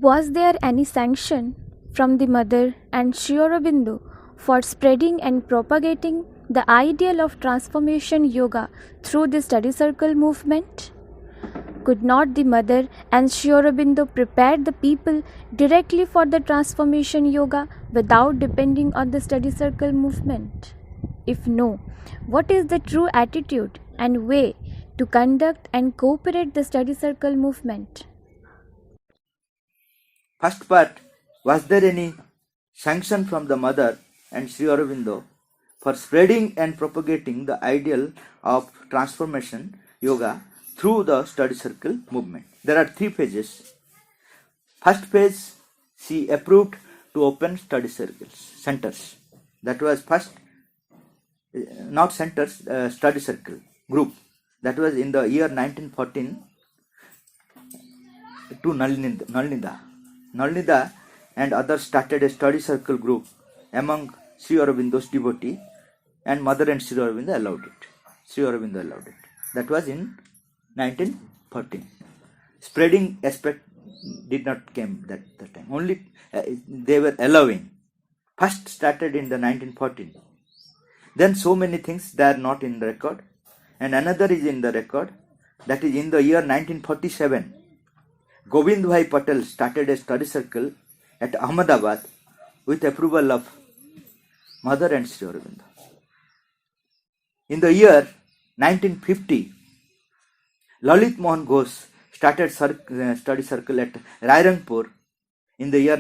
Was there any sanction from the mother and Sri Aurobindo for spreading and propagating the ideal of transformation yoga through the study circle movement? Could not the mother and Sri Aurobindo prepare the people directly for the transformation yoga without depending on the study circle movement? If no, what is the true attitude and way to conduct and cooperate the study circle movement? First part, was there any sanction from the mother and Sri Aurobindo for spreading and propagating the ideal of transformation yoga through the study circle movement? There are 3 phases. First phase, she approved to open study centers. That was first, not centers, study circle group. That was in the year 1914 to Nalnida and others started a study circle group among Sri Aurobindo's devotee, and mother and Sri Aurobindo allowed it. That was in 1914. Spreading aspect did not came that time. Only they were allowing. First started in the 1914. Then so many things they are not in the record, and another is in the record. That is in the year 1947. Govind Bhai Patel started a study circle at Ahmedabad with approval of mother and Sri Aurobindo. In the year 1950, Lalit Mohan Ghosh started study circle at Rairangpur in the year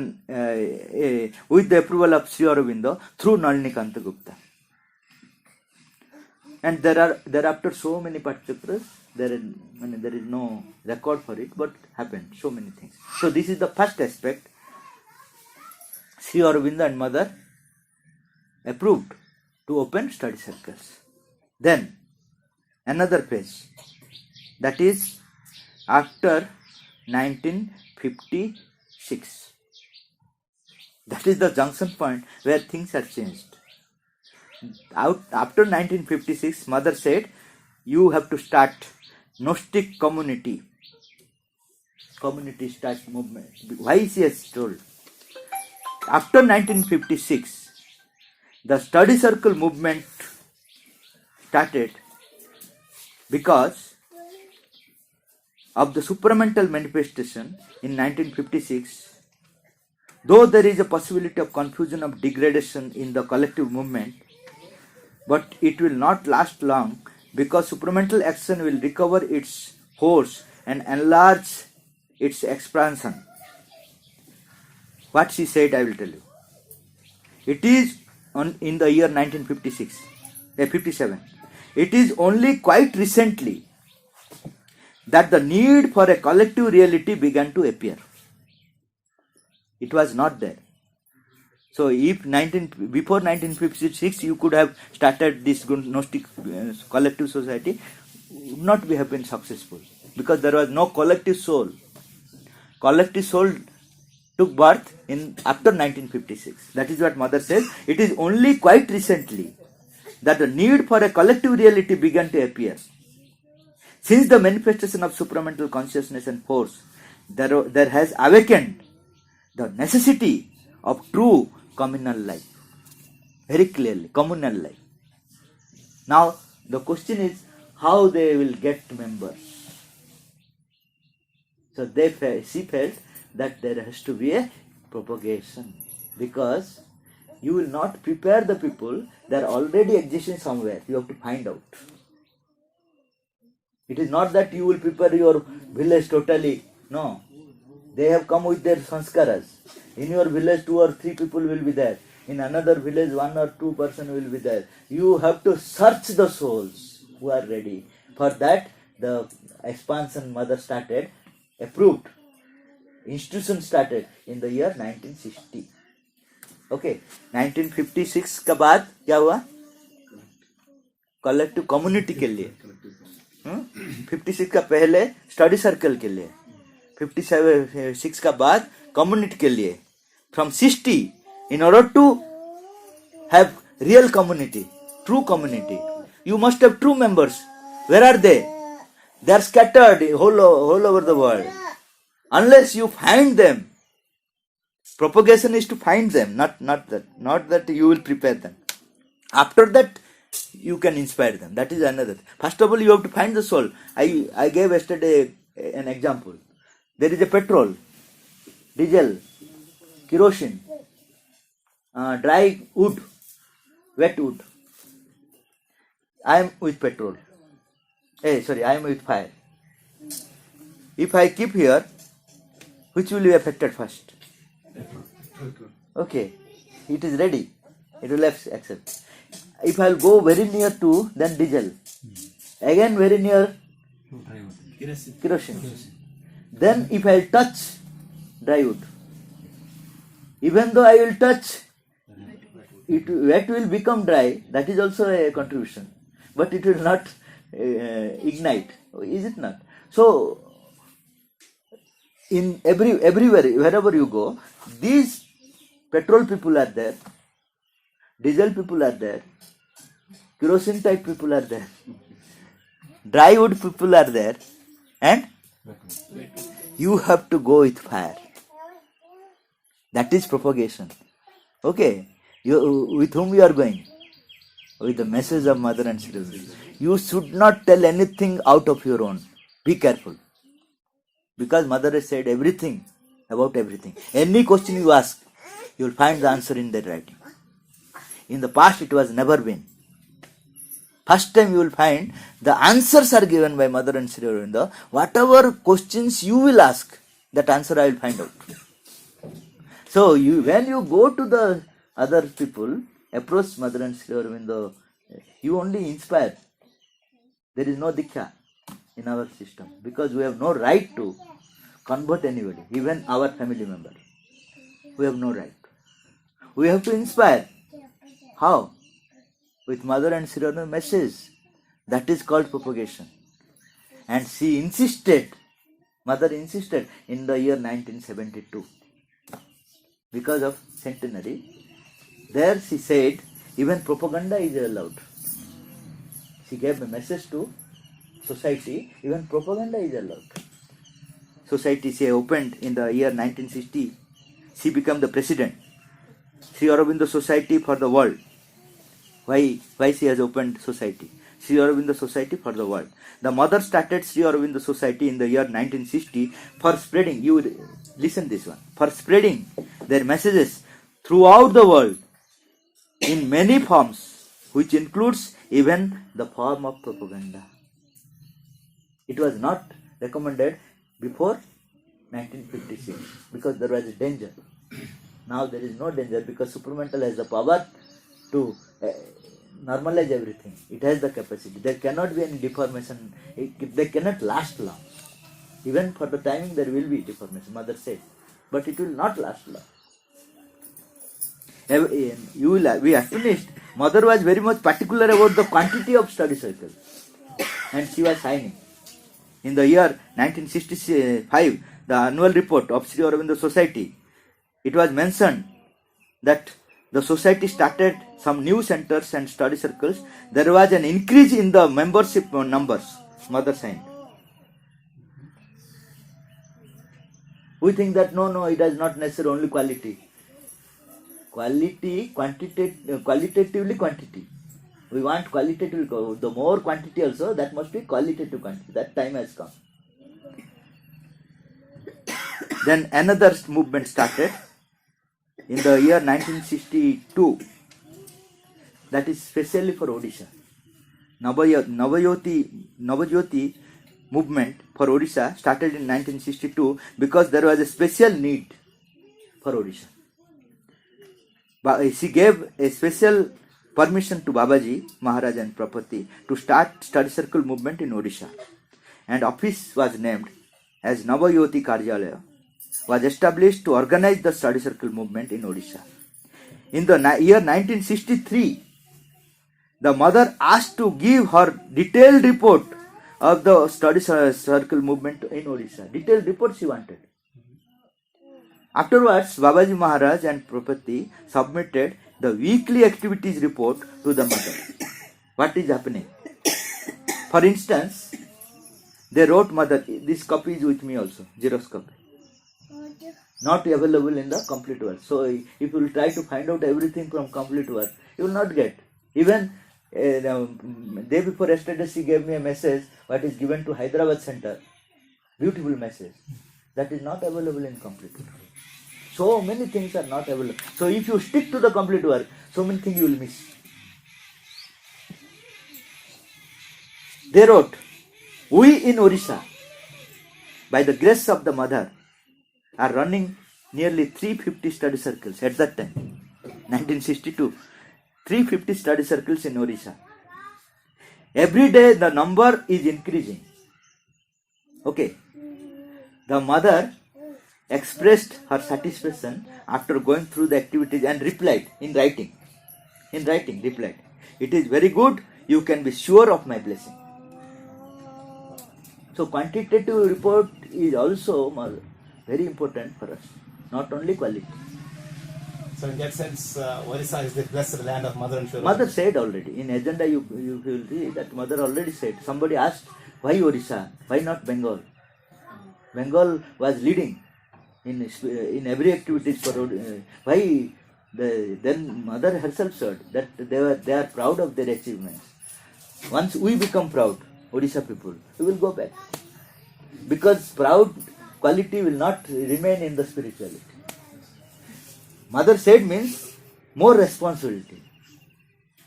with the approval of Sri Aurobindo through Nalinikanta Gupta. And there are thereafter so many particulars. There is no record for it, but happened so many things. So this is the first aspect. Sri Aurobindo and mother approved to open study circles. Then another phase, that is after 1956. That is the junction point where things are changed. After 1956, mother said, you have to start Gnostic community start movement. Why she has told? After 1956, the study circle movement started because of the supramental manifestation in 1956. Though there is a possibility of confusion of degradation in the collective movement, but it will not last long, because supramental action will recover its force and enlarge its expansion. What she said, I will tell you. It is in the year 57. It is only quite recently that the need for a collective reality began to appear. It was not there. So if before 1956 you could have started this Gnostic collective society, would not have been successful, because there was no collective soul. Collective soul took birth after 1956. That is what mother says. It is only quite recently that the need for a collective reality began to appear. Since the manifestation of supramental consciousness and force, there has awakened the necessity of true communal life. Very clearly, communal life. Now, the question is how they will get members. So she felt that there has to be a propagation, because you will not prepare the people, they are already existing somewhere. You have to find out. It is not that you will prepare your village totally. No. They have come with their sanskaras. In your village 2 or 3 people will be there. In another village 1 or 2 person will be there. You have to search the souls who are ready. For that, the expansion mother started, approved. Institution started in the year 1960. Okay, 1956 के बाद क्या हुआ? Collective community के लिए 56 का पहले study circle के लिए, 56 का बाद कम्युनिटी के लिए. From 60, in order to have real community, true community, you must have true members. Where are they? They are scattered all over the world. Unless you find them, Propagation is to find them, not that you will prepare them. After that, you can inspire them. That is another. First of all, you have to find the soul. I gave yesterday an example. There is a petrol, diesel, kerosene, dry wood, wet wood. I am with petrol. I am with fire. If I keep here, which will be affected first? Okay, it is ready. It will accept. If I will go very near to, then diesel. Again very near, kerosene. Then if I will touch dry wood, even though I will touch, wet will become dry. That is also a contribution, but it will not ignite. Is it not? So in everywhere, wherever you go, these petrol people are there, diesel people are there, kerosene type people are there, dry wood people are there, and you have to go with fire. That is propagation. Okay, with whom you are going? With the message of Mother and Sri Aurobindo. You should not tell anything out of your own. Be careful. Because Mother has said everything about everything. Any question you ask, you will find the answer in that writing. In the past, it was never been. First time you will find the answers are given by Mother and Sri Aurobindo. Whatever questions you will ask, that answer I will find out. So when you go to the other people, approach Mother and Sri Aurobindo, you only inspire. There is no Diksha in our system because we have no right to convert anybody, even our family member. We have no right. We have to inspire. How? With Mother and Sri Aurobindo message. That is called propagation. And she insisted, Mother insisted in the year 1972 because of centenary. There she said even propaganda is allowed. She gave a message to society, even propaganda is allowed. Society she opened in the year 1960. She became the president. Sri Aurobindo Society for the World. Why she has opened society? Sri Aurobindo Society for the World. The mother started Sri Aurobindo Society in the year 1960 for spreading, you listen this one, for spreading their messages throughout the world in many forms, which includes even the form of propaganda. It was not recommended before 1956 because there was a danger. Now there is no danger because supramental has the power to normalize everything. It has the capacity. There cannot be any deformation. They cannot last long. Even for the timing there will be deformation, Mother said. But it will not last long. We have finished. Mother was very much particular about the quantity of study circles. And she was signing. In the year 1965, the annual report of Sri Aurobindo Society, it was mentioned that the society started some new centers and study circles. There was an increase in the membership numbers. Mother signed. We think that no, it is not necessary only quality. Qualitatively quantity. We want qualitative. The more quantity also, that must be qualitative quantity. That time has come. Then another movement started in the year 1962. That is specially for Odisha. Navajyoti movement for Odisha started in 1962 because there was a special need for Odisha. She gave a special permission to Babaji, Maharaj and Prapati to start study circle movement in Odisha. And office was named as Navajyoti Karyalaya, was established to organize the study circle movement in Odisha. In the year 1963, the mother asked to give her detailed report of the study circle movement in Odisha. Detailed report she wanted. Afterwards, Babaji Maharaj and Prapati submitted the weekly activities report to the mother. What is happening? For instance, they wrote Mother, this copy is with me also, Xerox copy. not available in the complete work. So if you will try to find out everything from complete work, you will not get. Even day before yesterday, she gave me a message what is given to Hyderabad Center. Beautiful message. That is not available in complete work. So many things are not available. So if you stick to the complete work, so many things you will miss. They wrote, we in Orissa, by the grace of the Mother, are running nearly 350 study circles at that time, 1962. 350 study circles in Orissa. Every day the number is increasing. Okay. The mother expressed her satisfaction after going through the activities and replied in writing. Replied. It is very good. You can be sure of my blessing. So quantitative report is also very important for us, not only quality. So in that sense, Orissa is the blessed land of Mother and Shura. Mother said already. In agenda you will see that Mother already said. Somebody asked, why Orissa? Why not Bengal? Bengal was leading in every activities for why then Mother herself said that they are proud of their achievements. Once we become proud, Odisha people, we will go back. Because proud quality will not remain in the spirituality. Mother said means more responsibility.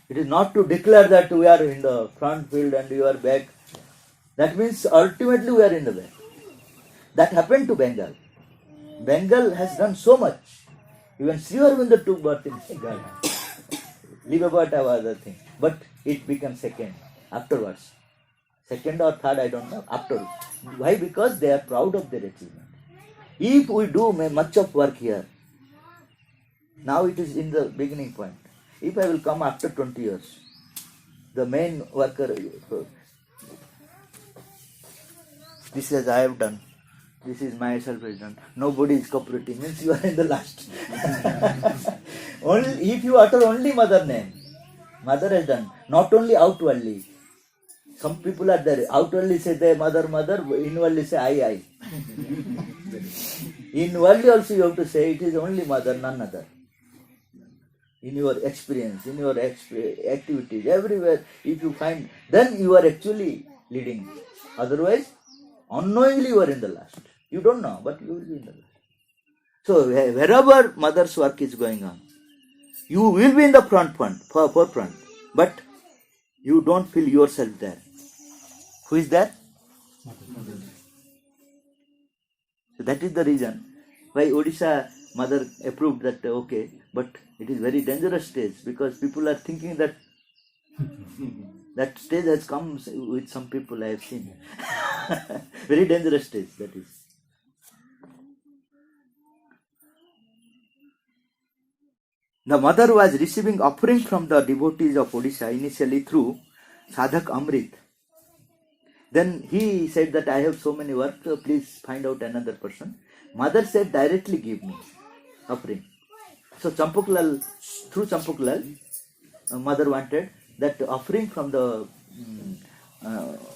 It is not to declare that we are in the front field and you are back. That means ultimately we are in the back. That happened to Bengal. Bengal has done so much. Even Sri Aurobindo took birth in Bengal. Leave about our other thing. But it became second afterwards. Second or third, I don't know. Afterwards. Why? Because they are proud of their achievement. If we do much of work here, now it is in the beginning point. If I will come after 20 years, the main worker, this is I have done. This is myself has done. Nobody is cooperating. Means you are in the last. Only if you utter only mother name, mother has done. Not only outwardly. Some people are there. Outwardly say they mother, mother. Inwardly say I. Inwardly also you have to say it is only mother, none other. In your experience, in your activities, everywhere, if you find, then you are actually leading. Otherwise, unknowingly you are in the last. You don't know, but you will be in the last. So wherever mother's work is going on, you will be in the forefront, but you don't feel yourself there. Who is there? So that is the reason why Odisha mother approved that okay, but it is very dangerous stage because people are thinking that that stage has come with some people I have seen. Very dangerous stage that is. The mother was receiving offering from the devotees of Odisha initially through Sadhak Amrit. Then he said that I have so many work, please find out another person. Mother said directly give me offering. So Champuklal, through Champuklal, mother wanted that offering from the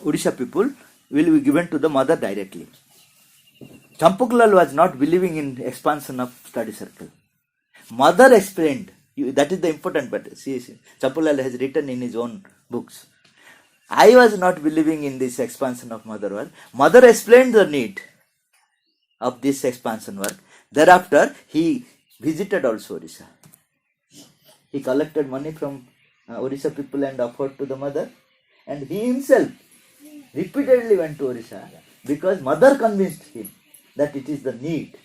Odisha people will be given to the mother directly. Champuklal was not believing in expansion of study circle. Mother explained, that is the important part. Champuklal has written in his own books. I was not believing in this expansion of mother work. Mother explained the need of this expansion work. Thereafter, he visited also Odisha. He collected money from Odisha people and offered to the mother. And he himself repeatedly went to Odisha because mother convinced him that it is the need.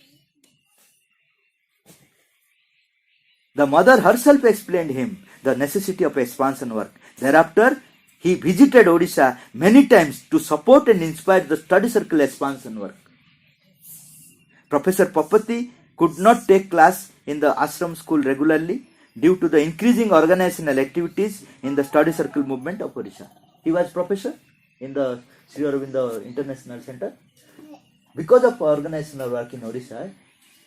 The mother herself explained him the necessity of expansion work. Thereafter, he visited Odisha many times to support and inspire the study circle expansion work. Professor Papati could not take class in the ashram school regularly due to the increasing organizational activities in the study circle movement of Odisha. He was professor in the Sri Aurobindo International Center. Because of organizational work in Odisha,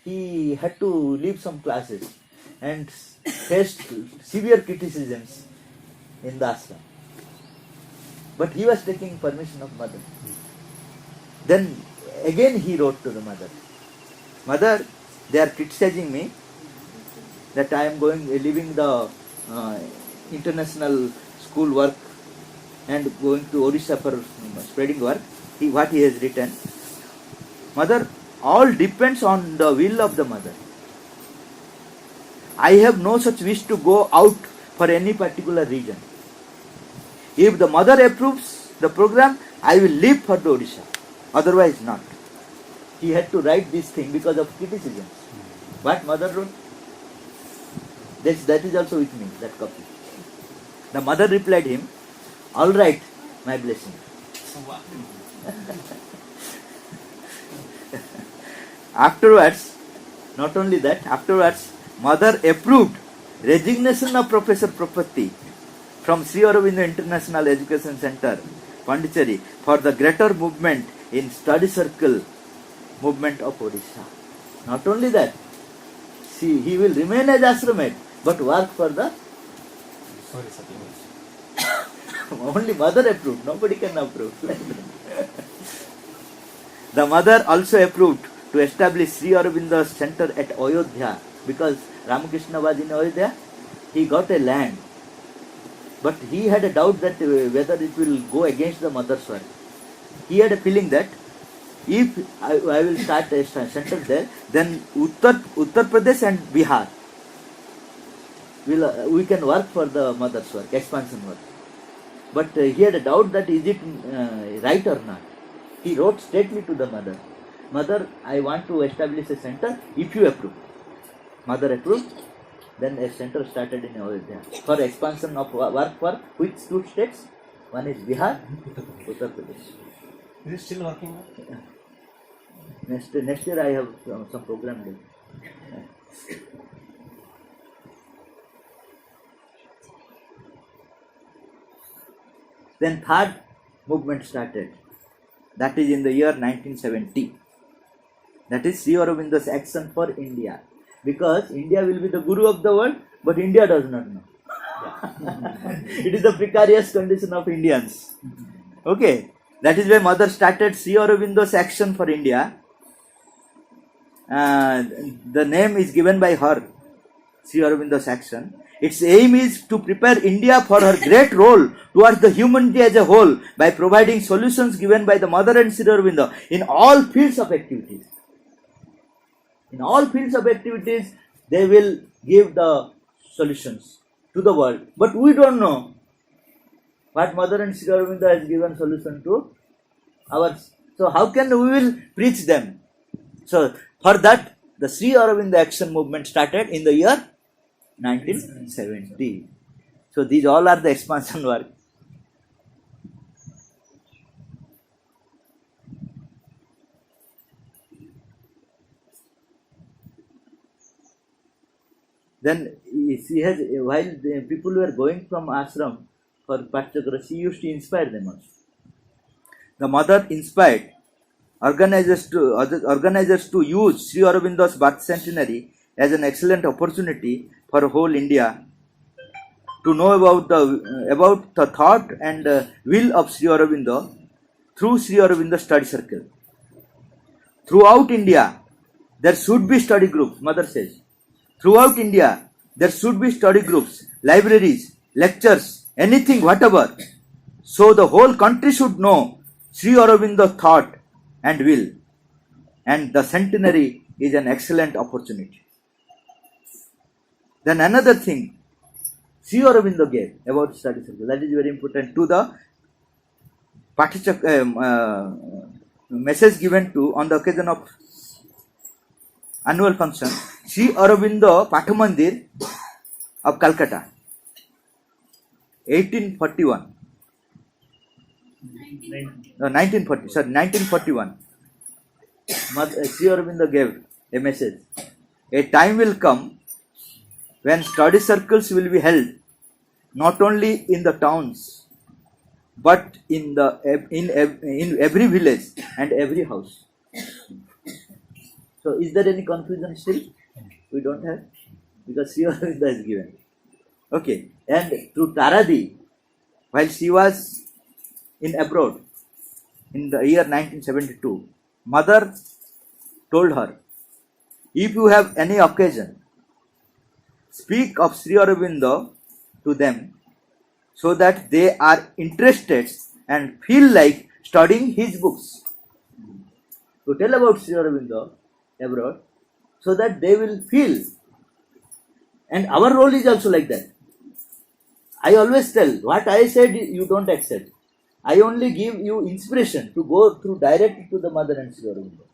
he had to leave some classes and faced severe criticisms in the ashram. But he was taking permission of mother. Then again he wrote to the mother. Mother, they are criticizing me that I am leaving the international school work and going to Odisha for spreading work. What he has written, Mother, all depends on the will of the mother. I have no such wish to go out for any particular region. If the mother approves the program, I will leave for the Odisha. Otherwise not. He had to write this thing because of criticism. What mother wrote? That is also with me, that copy. The mother replied him, all right, my blessing. Afterwards, not only that, afterwards, mother approved resignation of Professor Propati from Sri Aurobindo International Education Center, Pondicherry, for the greater movement in study circle movement of Odisha. Not only that, he will remain as ashramate, but work for the only mother approved, nobody can approve. The mother also approved to establish Sri Aurobindo Center at Ayodhya, because Ramakrishna was in Ayodhya. He got a land, but he had a doubt that whether it will go against the mother's work. He had a feeling that if I will start a center there, then Uttar Pradesh and Bihar we can work for the mother's work, expansion work. But he had a doubt that is it right or not. He wrote straightly to the mother, Mother, I want to establish a center if you approve. Mother approved. Then a center started in Ayodhya for expansion of work for which two states? One is Bihar, Uttar Pradesh. Is it still working now? Next year I have some program there. Then third movement started. That is in the year 1970. That is Sri Aurobindo's Action for India. Because India will be the guru of the world, but India does not know. It is the precarious condition of Indians. Okay. That is why mother started Sri Aurobindo's Action for India. The name is given by her, Sri Aurobindo's Action. Its aim is to prepare India for her great role towards the humanity as a whole by providing solutions given by the mother and Sri Aurobindo in all fields of activities. In all fields of activities, they will give the solutions to the world. But we don't know what mother and Sri Aurobindo has given solution to ours. So how can we will preach them? So for that, the Sri Aurobindo Action Movement started in the year 1970. So these all are the expansion work. Then she has, while the people were going from ashram for Patchagra, she used to inspire them also. The mother inspired organizers to use Sri Aurobindo's birth centenary as an excellent opportunity for whole India to know about the thought and will of Sri Aurobindo through Sri Aurobindo study circle. Throughout India, there should be study groups, mother says. Throughout India, there should be study groups, libraries, lectures, anything, whatever. So the whole country should know Sri Aurobindo thought and will. And the centenary is an excellent opportunity. Then another thing, Sri Aurobindo gave about study circle, that is very important to the message given to on the occasion of annual function, Sri Aurobindo Pathamandir of Calcutta, 1941. Sri Aurobindo gave a message. A time will come when study circles will be held not only in the towns but in every village and every house. So is there any confusion still? We don't have, because Sri Aurobindo is given. Okay, and to Taradi, while she was in abroad in the year 1972, mother told her if you have any occasion, speak of Sri Aurobindo to them so that they are interested and feel like studying his books. To tell about Sri Aurobindo abroad so that they will feel. And our role is also like that. I always tell, what I said you don't accept. I only give you inspiration to go through direct to the mother and Sri Aurobindo.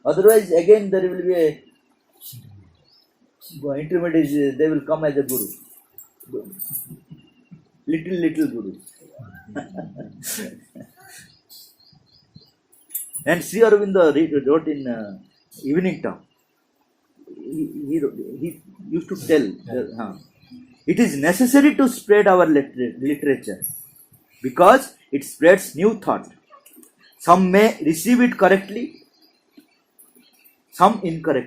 Otherwise, again there will be a intermediate, they will come as a guru. Little guru. And Sri Aurobindo wrote in Evening Talk. He used to tell, it is necessary to spread our literature because it spreads new thought. Some may receive it correctly, some incorrectly.